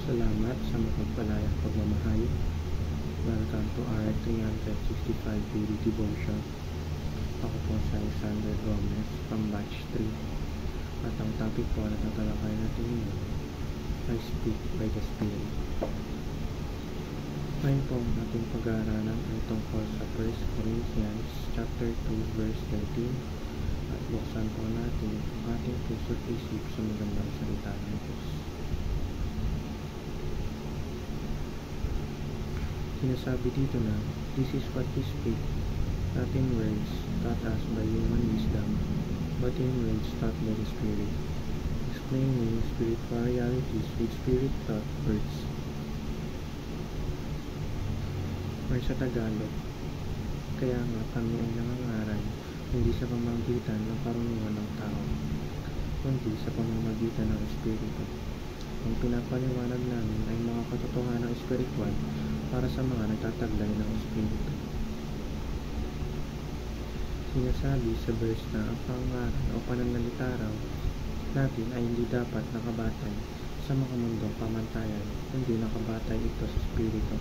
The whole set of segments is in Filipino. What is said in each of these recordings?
Salamat sa mapagpalayang pagmamahal. Welcome to our 365 daily devotion. Ako po si Alexander Gomez from batch 3. At ang topic po na tatalakay natin ngayon ay Speak by the Spirit. Ngayon po ang ating pag-aaralan ay tungkol sa 1 Corinthians chapter 2 verse 13. At buksan po natin ang ating puso at isip sa magandang salita ng Diyos. Sinasabi dito na, this is what we speak, not in words taught us by human wisdom, but in words taught by the Spirit, explaining spiritual realities with Spirit-taught words. Or sa Tagalog, kaya nga kami ay nangangaral, hindi sa pamamagitan ng karunungan ng tao, kundi sa pamamagitan ng Espiritu. Ang pinapaliwanag namin ay mga katotohanan ng spiritual para sa mga nagtataglay ng Espiritu. Sinasabi sa verse na ang pangaral o pananalita raw natin ay hindi dapat nakabatay sa mga mundong pamantayan, kundi nakabatay ito sa Espiritu.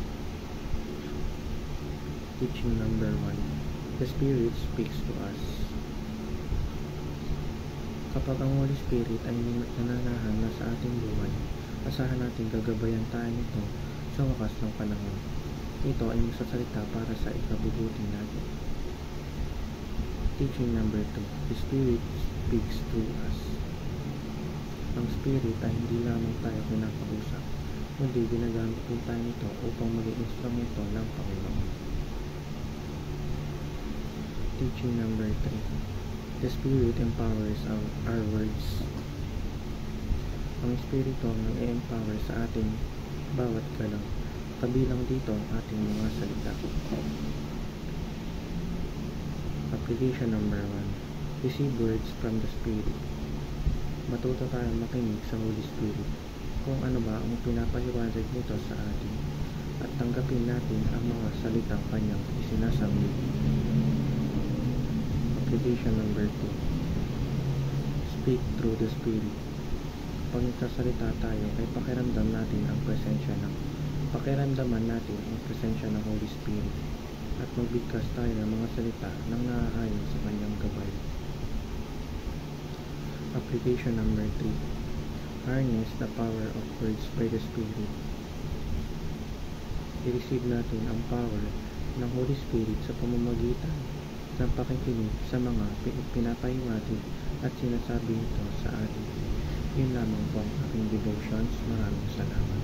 Teaching number 1. The Spirit speaks to us. Kapag ang Holy Spirit ay nananahan na sa ating buhay, asahan natin gagabayan tayo nito sa wakas ng panahon. Ito ay magsasalita para sa ikabubuti natin. Teaching number 2. The Spirit speaks through us. Ang Spirit ay hindi lamang tayo pinakausap, kundi ginagamit din tayo nito upang maging instrumento ng Panginoon. Teaching number 3. The Spirit empowers our words. Ang Espiritu ang nag-empower sa ating bawat galaw, kabilang dito ang ating mga salita. Application number 1. Receive words from the Spirit. Matuto tayong makinig sa Holy Spirit kung ano ba ang pinapaliwanag nito sa atin at tanggapin natin ang mga salitang kanyang isinasabi. Application number 2. Speak through the Spirit. Pag nagsasalita tayo ay pakiramdaman natin ang presensya ng Holy Spirit at magbigkas tayo ng mga salita nang naaayon sa kanyang gabay. Application number 3. Harness the power of words by the Spirit. I-receive natin ang power ng Holy Spirit sa pamamagitan ng pakikinig sa mga pinapahiwatig at sinasabi nito sa atin. Yun lamang po ang aking devotions. Maraming salamat.